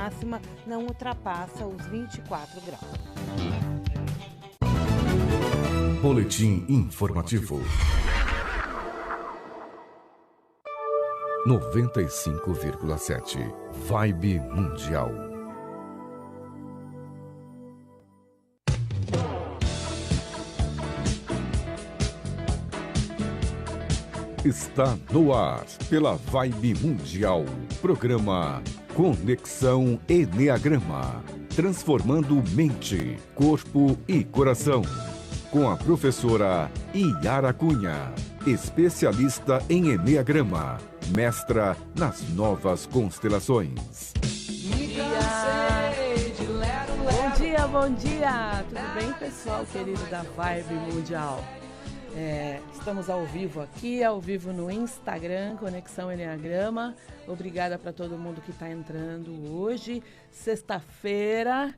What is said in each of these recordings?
máxima não ultrapassa os 24 graus. Boletim informativo. 95,7. Vibe Mundial. Está no ar, pela Vibe Mundial, programa Conexão Eneagrama, transformando mente, corpo e coração, com a professora Yara Cunha, especialista em Eneagrama, mestra nas novas constelações. Bom dia! Tudo bem, pessoal querido da Vibe Mundial? Estamos ao vivo aqui, ao vivo no Instagram, Conexão Eneagrama. Obrigada para todo mundo que está entrando hoje, sexta-feira.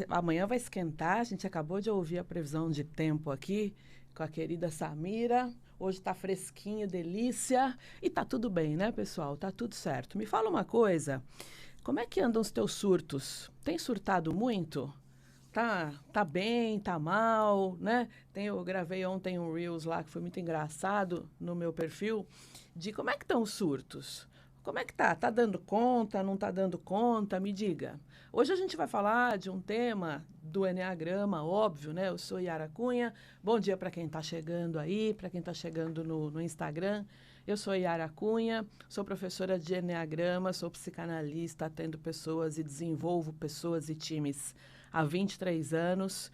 Amanhã vai esquentar, a gente acabou de ouvir a previsão de tempo aqui com a querida Samira. Hoje está fresquinho, delícia. E tá tudo bem, né, pessoal? Tá tudo certo. Me fala uma coisa, como é que andam os teus surtos? Tem surtado muito? Tá bem, tá mal, né? Eu gravei ontem um Reels lá que foi muito engraçado no meu perfil, de como é que estão os surtos. Como é que tá? Tá dando conta, não tá dando conta? Me diga. Hoje a gente vai falar de um tema do Eneagrama, óbvio, né? Eu sou Yara Cunha. Bom dia para quem tá chegando aí, para quem tá chegando no Instagram. Eu sou Yara Cunha, sou professora de Eneagrama, sou psicanalista, atendo pessoas e desenvolvo pessoas e times há 23 anos.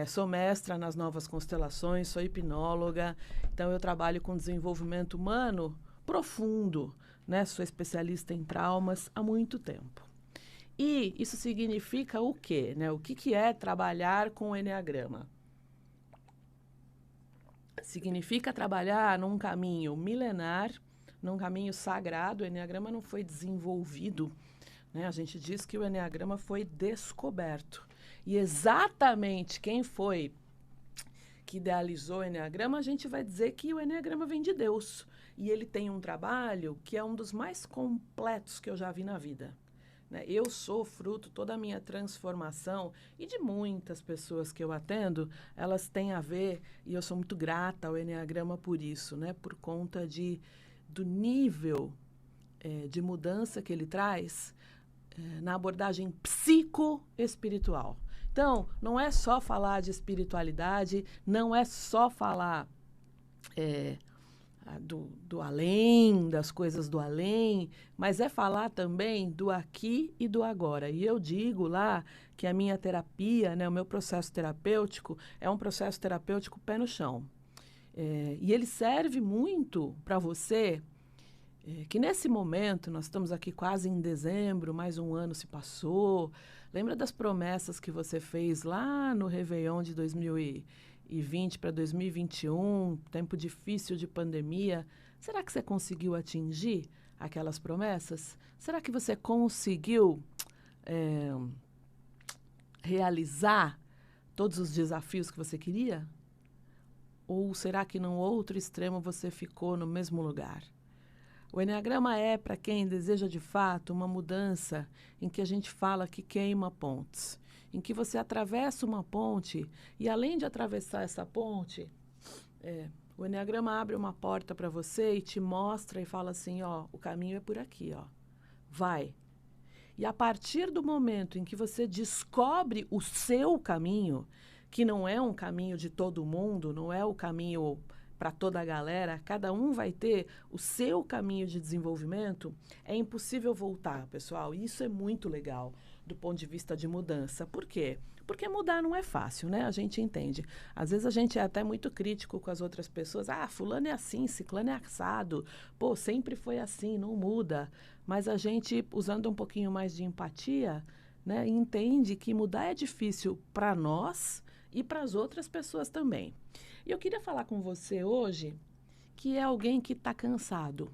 Sou mestra nas novas constelações, sou hipnóloga, então eu trabalho com desenvolvimento humano profundo, né? Sou especialista em traumas há muito tempo. E isso significa o quê, né? O que é trabalhar com o Eneagrama? Significa trabalhar num caminho milenar, num caminho sagrado. O Eneagrama não foi desenvolvido, né? A gente diz que o Eneagrama foi descoberto. E exatamente quem foi que idealizou o Eneagrama, a gente vai dizer que o Eneagrama vem de Deus. E ele tem um trabalho que é um dos mais completos que eu já vi na vida. Né? Eu sou fruto, toda a minha transformação, e de muitas pessoas que eu atendo, elas têm a ver, e eu sou muito grata ao Eneagrama por isso, né? Por conta do nível de mudança que ele traz na abordagem psicoespiritual. Então, não é só falar de espiritualidade, não é só falar do além, das coisas do além, mas é falar também do aqui e do agora. E eu digo lá que a minha terapia, né, o meu processo terapêutico, é um processo terapêutico pé no chão. E ele serve muito para você, que nesse momento, nós estamos aqui quase em dezembro, mais um ano se passou. Lembra das promessas que você fez lá no Réveillon de 2020 para 2021, tempo difícil de pandemia? Será que você conseguiu atingir aquelas promessas? Será que você conseguiu realizar todos os desafios que você queria? Ou será que num outro extremo você ficou no mesmo lugar? O Eneagrama é para quem deseja de fato uma mudança em que a gente fala que queima pontes, em que você atravessa uma ponte e além de atravessar essa ponte, o Eneagrama abre uma porta para você e te mostra e fala assim, ó, o caminho é por aqui, ó, vai. E a partir do momento em que você descobre o seu caminho, que não é um caminho de todo mundo, não é o caminho para toda a galera, cada um vai ter o seu caminho de desenvolvimento, é impossível voltar, pessoal. E isso é muito legal do ponto de vista de mudança. Por quê? Porque mudar não é fácil, né? A gente entende. Às vezes a gente é até muito crítico com as outras pessoas. Ah, fulano é assim, ciclano é assado. Pô, sempre foi assim, não muda. Mas a gente, usando um pouquinho mais de empatia, né, entende que mudar é difícil para nós e para as outras pessoas também. E eu queria falar com você hoje que é alguém que está cansado.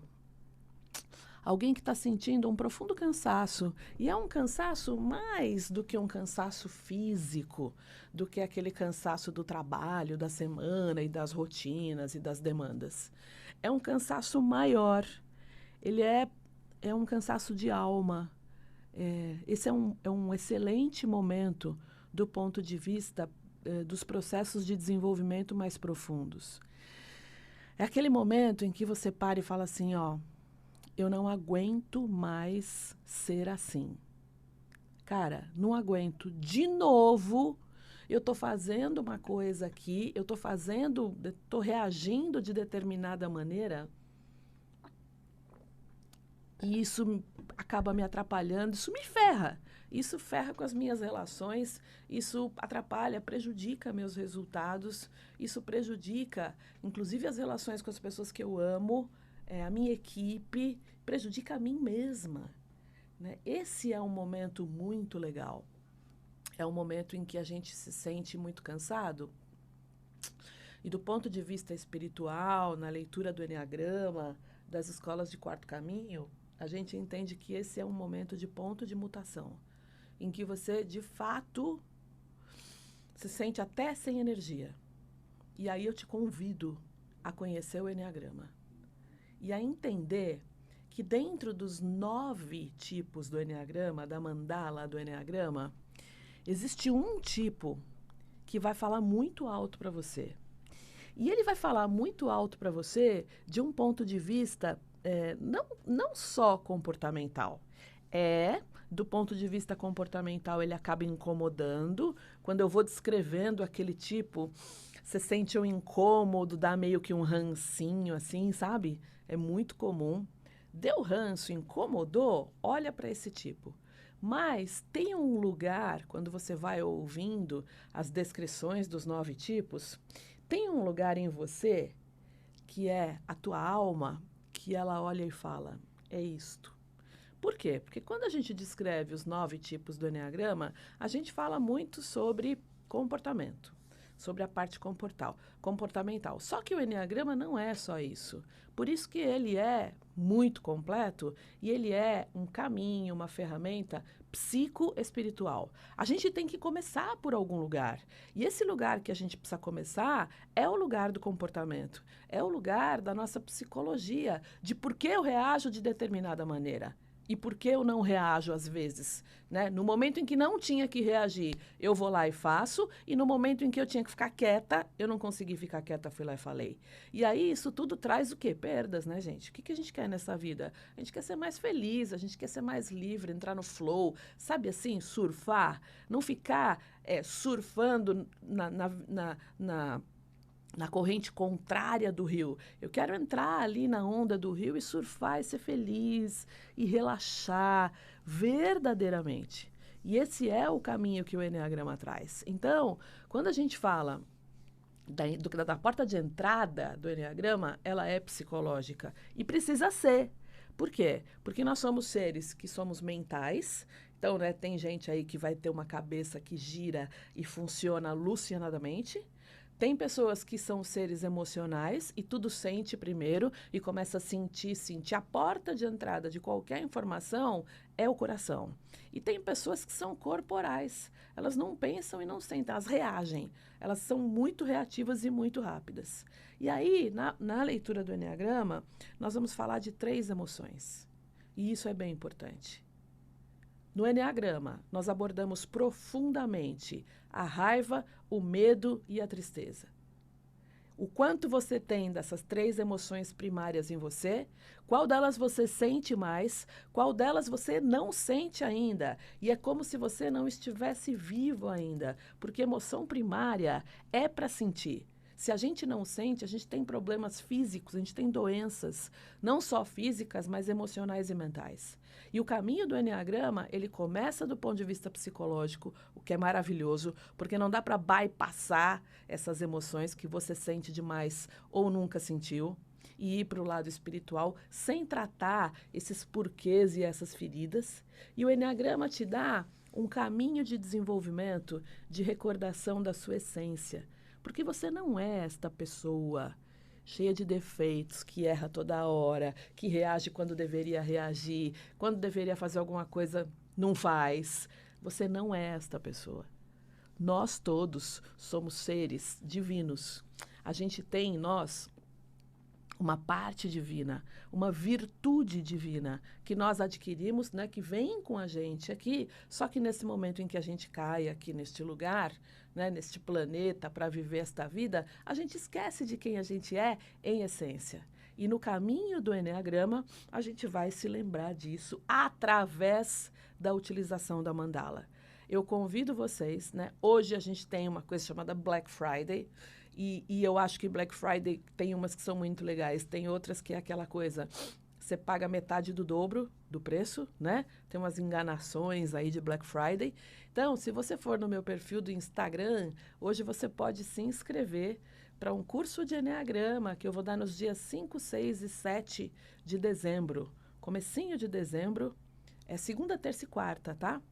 Alguém que está sentindo um profundo cansaço. E é um cansaço mais do que um cansaço físico, do que aquele cansaço do trabalho, da semana e das rotinas e das demandas. É um cansaço maior. Ele é um cansaço de alma. Esse é um excelente momento do ponto de vista dos processos de desenvolvimento mais profundos. É aquele momento em que você para e fala assim, ó, eu não aguento mais ser assim. Cara, não aguento. De novo, eu estou fazendo uma coisa aqui, eu estou reagindo de determinada maneira e isso acaba me atrapalhando, isso me ferra. Isso ferra com as minhas relações, isso atrapalha, prejudica meus resultados, isso prejudica, inclusive, as relações com as pessoas que eu amo, a minha equipe, prejudica a mim mesma. Né? Esse é um momento muito legal. É um momento em que a gente se sente muito cansado. E do ponto de vista espiritual, na leitura do Eneagrama, das escolas de quarto caminho, a gente entende que esse é um momento de ponto de mutação, em que você, de fato, se sente até sem energia. E aí eu te convido a conhecer o Eneagrama e a entender que dentro dos 9 tipos do Eneagrama, da mandala do Eneagrama, existe um tipo que vai falar muito alto para você. E ele vai falar muito alto para você de um ponto de vista não só comportamental. Do ponto de vista comportamental, ele acaba incomodando. Quando eu vou descrevendo aquele tipo, você sente um incômodo, dá meio que um rancinho, assim, sabe? É muito comum. Deu ranço, incomodou, olha para esse tipo. Mas tem um lugar, quando você vai ouvindo as descrições dos 9 tipos, tem um lugar em você que é a tua alma, que ela olha e fala, é isto. Por quê? Porque quando a gente descreve os 9 tipos do Eneagrama, a gente fala muito sobre comportamento, sobre a parte comportamental. Só que o Eneagrama não é só isso. Por isso que ele é muito completo e ele é um caminho, uma ferramenta psicoespiritual. A gente tem que começar por algum lugar. E esse lugar que a gente precisa começar é o lugar do comportamento. É o lugar da nossa psicologia, de por que eu reajo de determinada maneira. E por que eu não reajo às vezes? Né? No momento em que não tinha que reagir, eu vou lá e faço. E no momento em que eu tinha que ficar quieta, eu não consegui ficar quieta, fui lá e falei. E aí isso tudo traz o quê? Perdas, né, gente? O que a gente quer nessa vida? A gente quer ser mais feliz, a gente quer ser mais livre, entrar no flow. Sabe assim, surfar? Não ficar surfando na corrente contrária do rio. Eu quero entrar ali na onda do rio e surfar e ser feliz e relaxar verdadeiramente. E esse é o caminho que o Eneagrama traz. Então, quando a gente fala da porta de entrada do Eneagrama, ela é psicológica e precisa ser. Por quê? Porque nós somos seres que somos mentais. Então, né, tem gente aí que vai ter uma cabeça que gira e funciona alucinadamente. Tem pessoas que são seres emocionais e tudo sente primeiro e começa a sentir. A porta de entrada de qualquer informação é o coração. E tem pessoas que são corporais. Elas não pensam e não sentem, elas reagem. Elas são muito reativas e muito rápidas. E aí, na leitura do Eneagrama, nós vamos falar de 3 emoções. E isso é bem importante. No Eneagrama, nós abordamos profundamente a raiva, o medo e a tristeza. O quanto você tem dessas 3 emoções primárias em você, qual delas você sente mais, qual delas você não sente ainda. E é como se você não estivesse vivo ainda, porque emoção primária é para sentir. Se a gente não sente, a gente tem problemas físicos, a gente tem doenças, não só físicas, mas emocionais e mentais. E o caminho do Eneagrama, ele começa do ponto de vista psicológico, o que é maravilhoso, porque não dá para bypassar essas emoções que você sente demais ou nunca sentiu, e ir para o lado espiritual sem tratar esses porquês e essas feridas. E o Eneagrama te dá um caminho de desenvolvimento, de recordação da sua essência. Porque você não é esta pessoa cheia de defeitos, que erra toda hora, que reage quando deveria reagir, quando deveria fazer alguma coisa, não faz. Você não é esta pessoa. Nós todos somos seres divinos. A gente tem em nós uma parte divina, uma virtude divina que nós adquirimos, né, que vem com a gente aqui, só que nesse momento em que a gente cai aqui neste lugar, né, neste planeta para viver esta vida, a gente esquece de quem a gente é em essência. E no caminho do Eneagrama, a gente vai se lembrar disso através da utilização da mandala. Eu convido vocês, né? Hoje a gente tem uma coisa chamada Black Friday, e eu acho que Black Friday tem umas que são muito legais, tem outras que é aquela coisa, você paga metade do dobro do preço, né? Tem umas enganações aí de Black Friday. Então, se você for no meu perfil do Instagram, hoje você pode se inscrever para um curso de Eneagrama que eu vou dar nos dias 5, 6 e 7 de dezembro. Comecinho de dezembro, é segunda, terça e quarta, tá?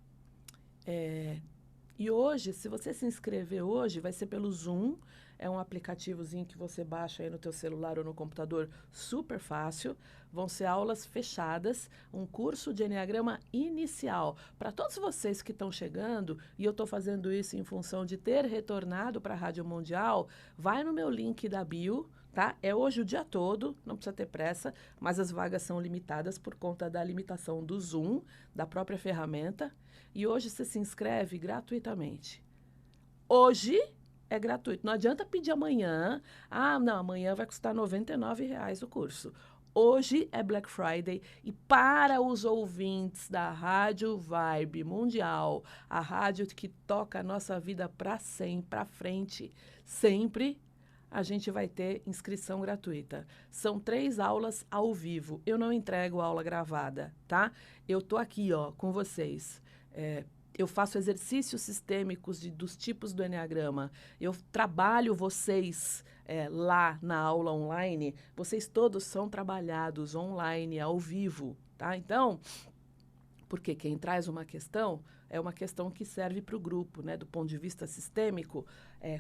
E hoje, se você se inscrever hoje, vai ser pelo Zoom. É um aplicativozinho que você baixa aí no teu celular ou no computador, super fácil. Vão ser aulas fechadas, um curso de Eneagrama inicial. Para todos vocês que estão chegando, e eu estou fazendo isso em função de ter retornado para a Rádio Mundial, vai no meu link da bio, tá? É hoje o dia todo, não precisa ter pressa, mas as vagas são limitadas por conta da limitação do Zoom, da própria ferramenta. E hoje você se inscreve gratuitamente. Hoje é gratuito. Não adianta pedir amanhã. Ah, não, amanhã vai custar R$ 99,00 o curso. Hoje é Black Friday e para os ouvintes da Rádio Vibe Mundial, a rádio que toca a nossa vida para sempre, para frente, sempre, a gente vai ter inscrição gratuita. São 3 aulas ao vivo. Eu não entrego aula gravada, tá? Eu tô aqui, ó, com vocês. Eu faço exercícios sistêmicos dos tipos do Eneagrama. Eu trabalho vocês lá na aula online. Vocês todos são trabalhados online, ao vivo, tá? Então, porque quem traz uma questão é uma questão que serve para o grupo, né? Do ponto de vista sistêmico,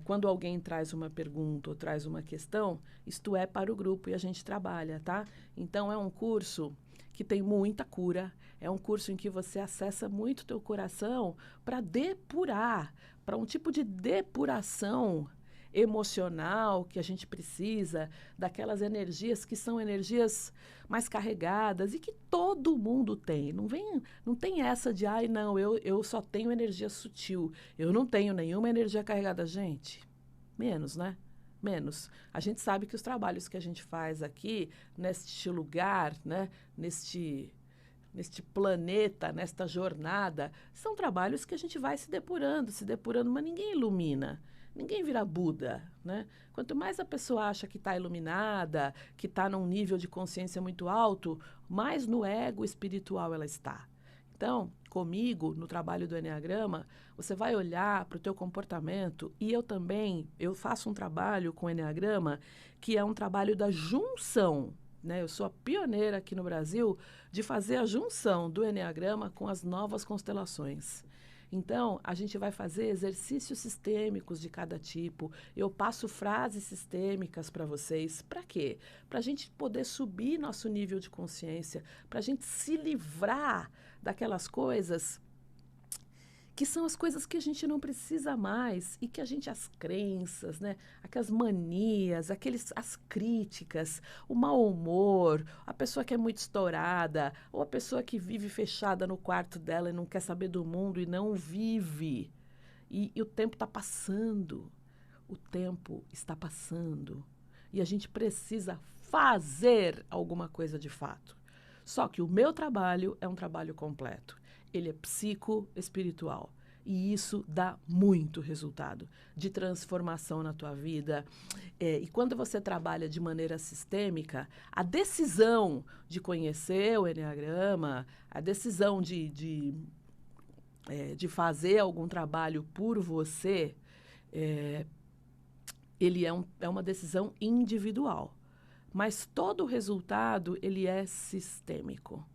quando alguém traz uma pergunta ou traz uma questão, isto é para o grupo e a gente trabalha, tá? Então, é um curso que tem muita cura, é um curso em que você acessa muito o teu coração para depurar, para um tipo de depuração emocional que a gente precisa, daquelas energias que são energias mais carregadas e que todo mundo tem. Não tem essa de, ai, não, eu só tenho energia sutil, eu não tenho nenhuma energia carregada. Gente, menos, né? Menos. A gente sabe que os trabalhos que a gente faz aqui, neste lugar, né, neste planeta, nesta jornada, são trabalhos que a gente vai se depurando, mas ninguém ilumina, ninguém vira Buda, né? Quanto mais a pessoa acha que está iluminada, que está num nível de consciência muito alto, mais no ego espiritual ela está. Então, comigo, no trabalho do Eneagrama, você vai olhar para o teu comportamento e eu faço um trabalho com o Eneagrama que é um trabalho da junção, né? Eu sou a pioneira aqui no Brasil de fazer a junção do Eneagrama com as novas constelações. Então, a gente vai fazer exercícios sistêmicos de cada tipo. Eu passo frases sistêmicas para vocês. Para quê? Para a gente poder subir nosso nível de consciência, para a gente se livrar daquelas coisas que são as coisas que a gente não precisa mais e que as crenças, né? Aquelas manias, as críticas, o mau humor, a pessoa que é muito estourada, ou a pessoa que vive fechada no quarto dela e não quer saber do mundo e não vive. E o tempo está passando. O tempo está passando. E a gente precisa fazer alguma coisa de fato. Só que o meu trabalho é um trabalho completo. Ele é psicoespiritual. E isso dá muito resultado de transformação na tua vida. E quando você trabalha de maneira sistêmica, a decisão de conhecer o Eneagrama, a decisão de fazer algum trabalho por você, ele é uma decisão individual. Mas todo o resultado, ele é sistêmico,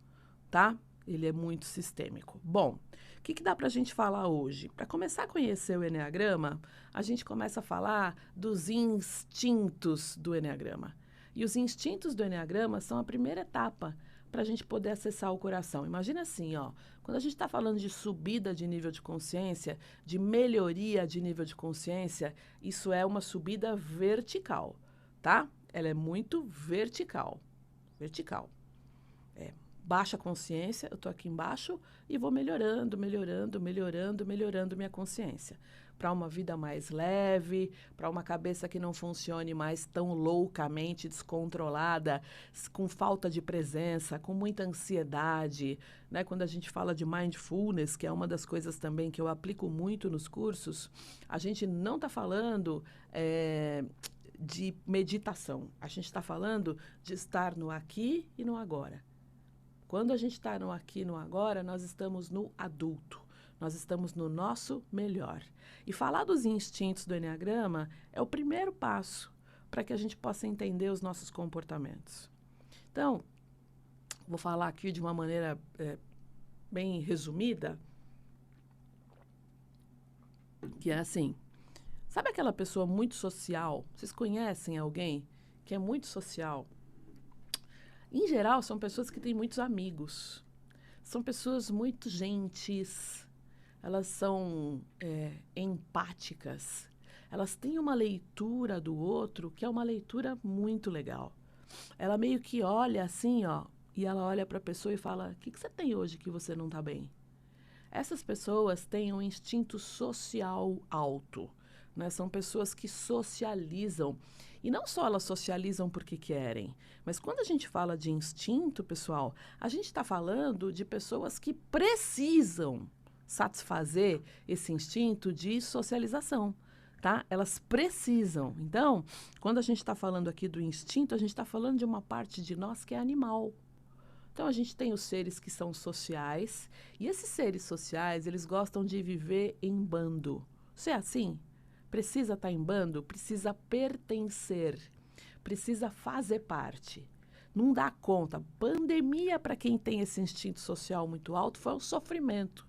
tá? Ele é muito sistêmico. Bom, o que dá para a gente falar hoje? Para começar a conhecer o Eneagrama, a gente começa a falar dos instintos do Eneagrama. E os instintos do Eneagrama são a primeira etapa para a gente poder acessar o coração. Imagina assim, ó, quando a gente está falando de subida de nível de consciência, de melhoria de nível de consciência, isso é uma subida vertical, tá? ela é muito vertical. Vertical. Baixa consciência, eu estou aqui embaixo e vou melhorando minha consciência. Para uma vida mais leve, para uma cabeça que não funcione mais tão loucamente descontrolada, com falta de presença, com muita ansiedade, né? Quando a gente fala de mindfulness, que é uma das coisas também que eu aplico muito nos cursos, a gente não está falando de meditação, a gente está falando de estar no aqui e no agora. Quando a gente está no aqui e no agora, nós estamos no adulto. Nós estamos no nosso melhor. E falar dos instintos do Eneagrama é o primeiro passo para que a gente possa entender os nossos comportamentos. Então, vou falar aqui de uma maneira bem resumida, que é assim. Sabe aquela pessoa muito social? Vocês conhecem alguém que é muito social? Em geral, são pessoas que têm muitos amigos. São pessoas muito gentis. Elas são empáticas. Elas têm uma leitura do outro que é uma leitura muito legal. Ela meio que olha assim, ó, e ela olha para a pessoa e fala: o que você tem hoje que você não está bem? Essas pessoas têm um instinto social alto. Né? São pessoas que socializam. E não só elas socializam porque querem, mas quando a gente fala de instinto, pessoal, a gente está falando de pessoas que precisam satisfazer esse instinto de socialização, tá? Elas precisam. Então, quando a gente está falando aqui do instinto, a gente está falando de uma parte de nós que é animal. Então, a gente tem os seres que são sociais, e esses seres sociais, eles gostam de viver em bando. Isso é assim? Precisa estar em bando, precisa pertencer, precisa fazer parte. Não dá conta. Pandemia, para quem tem esse instinto social muito alto, foi um sofrimento.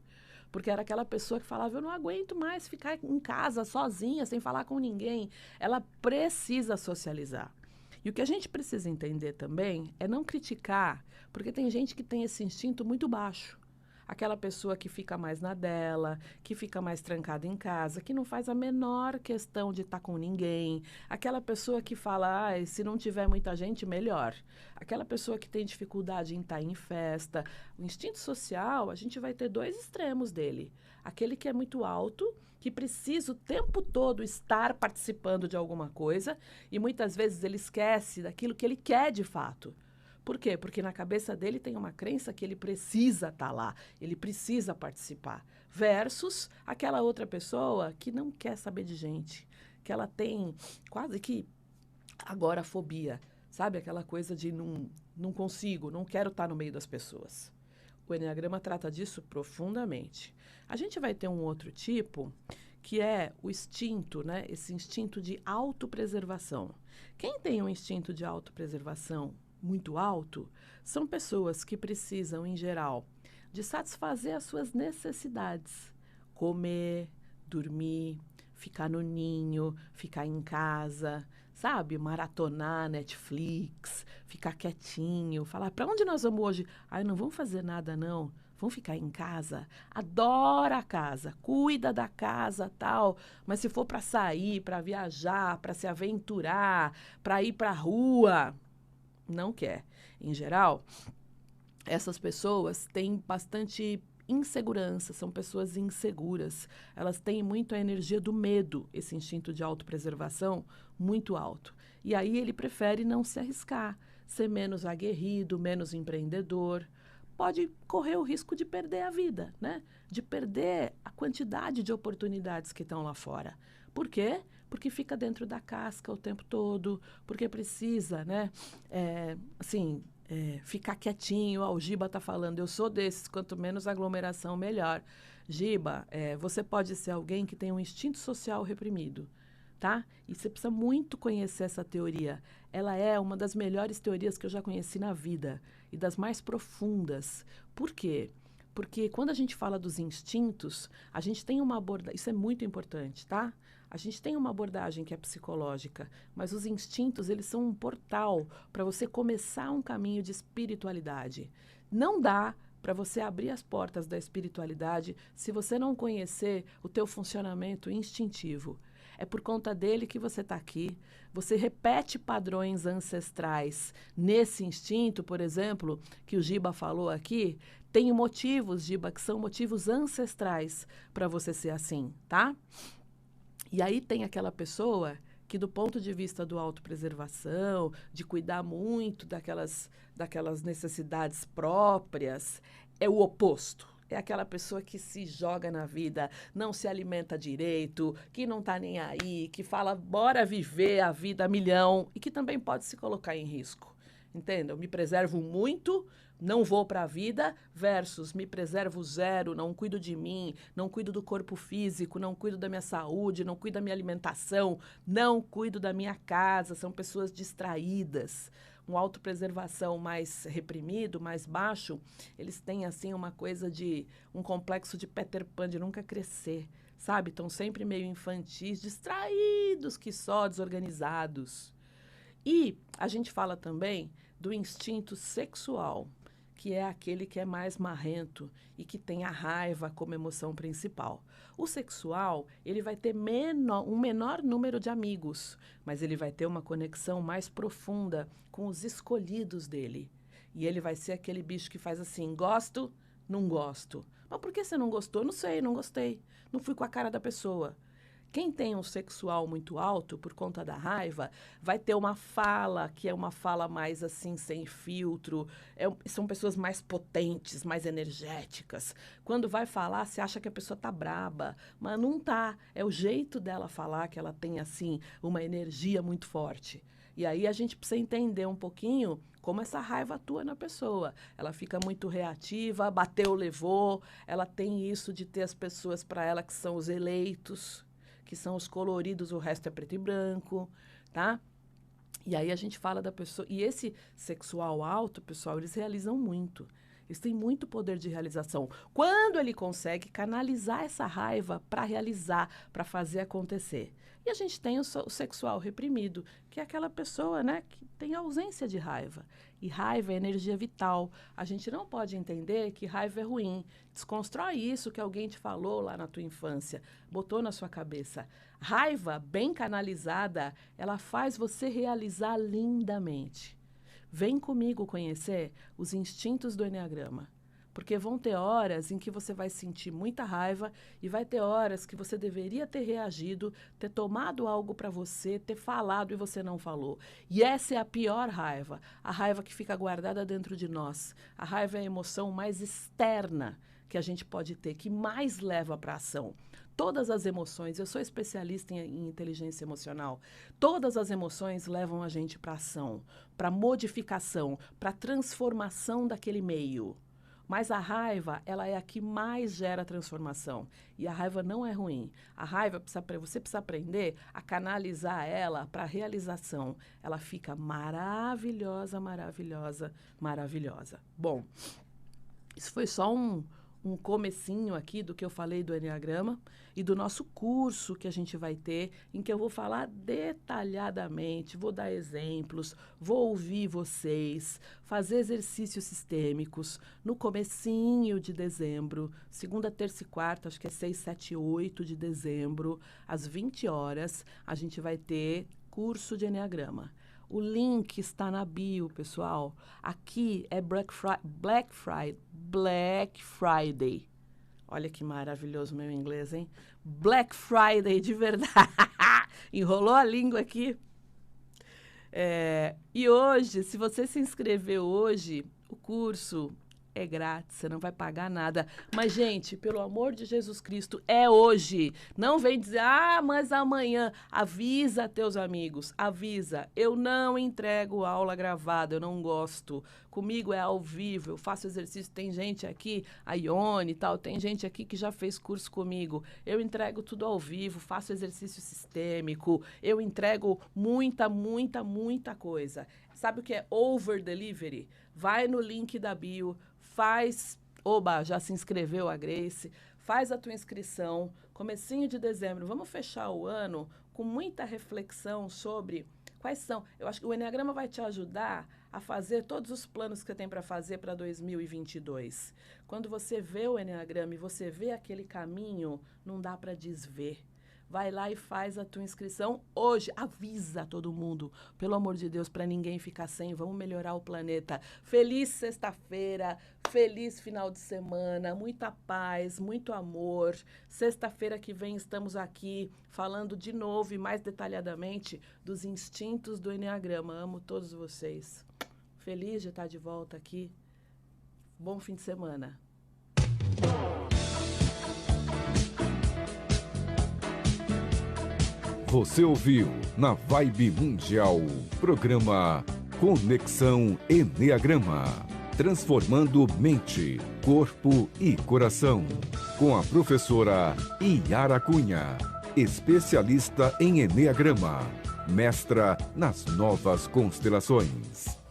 Porque era aquela pessoa que falava: eu não aguento mais ficar em casa sozinha, sem falar com ninguém. Ela precisa socializar. E o que a gente precisa entender também é não criticar, porque tem gente que tem esse instinto muito baixo. Aquela pessoa que fica mais na dela, que fica mais trancada em casa, que não faz a menor questão de estar com ninguém. Aquela pessoa que fala: se não tiver muita gente, melhor. Aquela pessoa que tem dificuldade em estar em festa. O instinto social, a gente vai ter dois extremos dele. Aquele que é muito alto, que precisa o tempo todo estar participando de alguma coisa, e muitas vezes ele esquece daquilo que ele quer de fato. Por quê? Porque na cabeça dele tem uma crença que ele precisa estar lá, ele precisa participar. Versus aquela outra pessoa que não quer saber de gente, que ela tem quase que agorafobia, sabe? Aquela coisa de não consigo, não quero estar no meio das pessoas. O Eneagrama trata disso profundamente. A gente vai ter um outro tipo, que é o instinto, né? Esse instinto de autopreservação. Quem tem um instinto de autopreservação muito alto, são pessoas que precisam, em geral, de satisfazer as suas necessidades. Comer, dormir, ficar no ninho, ficar em casa, sabe? Maratonar Netflix, ficar quietinho, falar: para onde nós vamos hoje? Não vamos fazer nada não, vamos ficar em casa. Adora a casa, cuida da casa, tal, mas se for para sair, para viajar, para se aventurar, para ir para a rua, não quer. Em geral, essas pessoas têm bastante insegurança, são pessoas inseguras. Elas têm muito a energia do medo, esse instinto de autopreservação muito alto. E aí ele prefere não se arriscar, ser menos aguerrido, menos empreendedor. Pode correr o risco de perder a vida, né? De perder a quantidade de oportunidades que estão lá fora. Por quê? Porque fica dentro da casca o tempo todo, porque precisa, né? Ficar quietinho. O Giba está falando: eu sou desses, quanto menos aglomeração, melhor. Giba, você pode ser alguém que tem um instinto social reprimido, tá? E você precisa muito conhecer essa teoria. Ela é uma das melhores teorias que eu já conheci na vida e das mais profundas. Por quê? Porque quando a gente fala dos instintos, a gente tem uma abordagem, isso é muito importante, tá? A gente tem uma abordagem que é psicológica, mas os instintos, eles são um portal para você começar um caminho de espiritualidade. Não dá para você abrir as portas da espiritualidade se você não conhecer o teu funcionamento instintivo. É por conta dele que você está aqui. Você repete padrões ancestrais. Nesse instinto, por exemplo, que o Giba falou aqui, tem motivos, Giba, que são motivos ancestrais para você ser assim, tá? E aí tem aquela pessoa que, do ponto de vista do autopreservação, de cuidar muito daquelas necessidades próprias, é o oposto. É aquela pessoa que se joga na vida, não se alimenta direito, que não está nem aí, que fala, bora viver a vida a milhão, e que também pode se colocar em risco. Entendeu? Me preservo muito, não vou para a vida, versus me preservo zero, não cuido de mim, não cuido do corpo físico, não cuido da minha saúde, não cuido da minha alimentação, não cuido da minha casa. São pessoas distraídas. Um autopreservação mais reprimido, mais baixo, eles têm, assim, uma coisa de um complexo de Peter Pan, de nunca crescer, sabe? Estão sempre meio infantis, distraídos que só, desorganizados. E a gente fala também do instinto sexual, que é aquele que é mais marrento e que tem a raiva como emoção principal. O sexual, ele vai ter um menor número de amigos, mas ele vai ter uma conexão mais profunda com os escolhidos dele. E ele vai ser aquele bicho que faz assim, gosto, não gosto. Mas por que você não gostou? Não sei, não gostei. Não fui com a cara da pessoa. Quem tem um sexual muito alto, por conta da raiva, vai ter uma fala que é uma fala mais assim, sem filtro. São pessoas mais potentes, mais energéticas. Quando vai falar, você acha que a pessoa tá braba, mas não tá. É o jeito dela falar que ela tem, assim, uma energia muito forte. E aí a gente precisa entender um pouquinho como essa raiva atua na pessoa. Ela fica muito reativa, bateu, levou. Ela tem isso de ter as pessoas para ela que são os eleitos, que são os coloridos, o resto é preto e branco, tá? E aí a gente fala da pessoa... E esse sexual alto, pessoal, eles realizam muito. Eles têm muito poder de realização. Quando ele consegue canalizar essa raiva para realizar, para fazer acontecer. E a gente tem o sexual reprimido, que é aquela pessoa, né, que tem ausência de raiva. E raiva é energia vital. A gente não pode entender que raiva é ruim. Desconstrói isso que alguém te falou lá na tua infância, botou na sua cabeça. Raiva bem canalizada, ela faz você realizar lindamente. Vem comigo conhecer os instintos do Eneagrama, porque vão ter horas em que você vai sentir muita raiva e vai ter horas que você deveria ter reagido, ter tomado algo para você, ter falado e você não falou. E essa é a pior raiva, a raiva que fica guardada dentro de nós. A raiva é a emoção mais externa que a gente pode ter, que mais leva para a ação. Todas as emoções, eu sou especialista em inteligência emocional, todas as emoções levam a gente para ação, para modificação, para transformação daquele meio. Mas a raiva, ela é a que mais gera transformação. E a raiva não é ruim. A raiva, você precisa aprender a canalizar ela para a realização. Ela fica maravilhosa, maravilhosa, maravilhosa. Bom, isso foi só um comecinho aqui do que eu falei do Eneagrama e do nosso curso que a gente vai ter, em que eu vou falar detalhadamente, vou dar exemplos, vou ouvir vocês, fazer exercícios sistêmicos no comecinho de dezembro, segunda, terça e quarta, acho que é 6, 7 e 8 de dezembro, às 20 horas, a gente vai ter curso de Eneagrama. O link está na bio, pessoal. Aqui é Black Friday. Olha que maravilhoso meu inglês, hein? Black Friday, de verdade. Enrolou a língua aqui. E hoje, se você se inscrever hoje, o curso é grátis, você não vai pagar nada. Mas, gente, pelo amor de Jesus Cristo, é hoje. Não vem dizer, mas amanhã. Avisa teus amigos, avisa. Eu não entrego aula gravada, eu não gosto. Comigo é ao vivo, eu faço exercício. Tem gente aqui, a Ione e tal, tem gente aqui que já fez curso comigo. Eu entrego tudo ao vivo, faço exercício sistêmico, eu entrego muita, muita, muita coisa. Sabe o que é over delivery? Vai no link da bio, já se inscreveu a Grace, faz a tua inscrição, comecinho de dezembro, vamos fechar o ano com muita reflexão sobre quais são. Eu acho que o Eneagrama vai te ajudar a fazer todos os planos que você tem para fazer para 2022. Quando você vê o Eneagrama e você vê aquele caminho, não dá para desver. Vai lá e faz a tua inscrição hoje. Avisa todo mundo, pelo amor de Deus, para ninguém ficar sem. Vamos melhorar o planeta. Feliz sexta-feira, feliz final de semana, muita paz, muito amor. Sexta-feira que vem estamos aqui falando de novo e mais detalhadamente dos instintos do Eneagrama. Amo todos vocês. Feliz de estar de volta aqui. Bom fim de semana. Você ouviu na Vibe Mundial, programa Conexão Eneagrama, transformando mente, corpo e coração, com a professora Yara Cunha, especialista em Eneagrama, mestra nas novas constelações.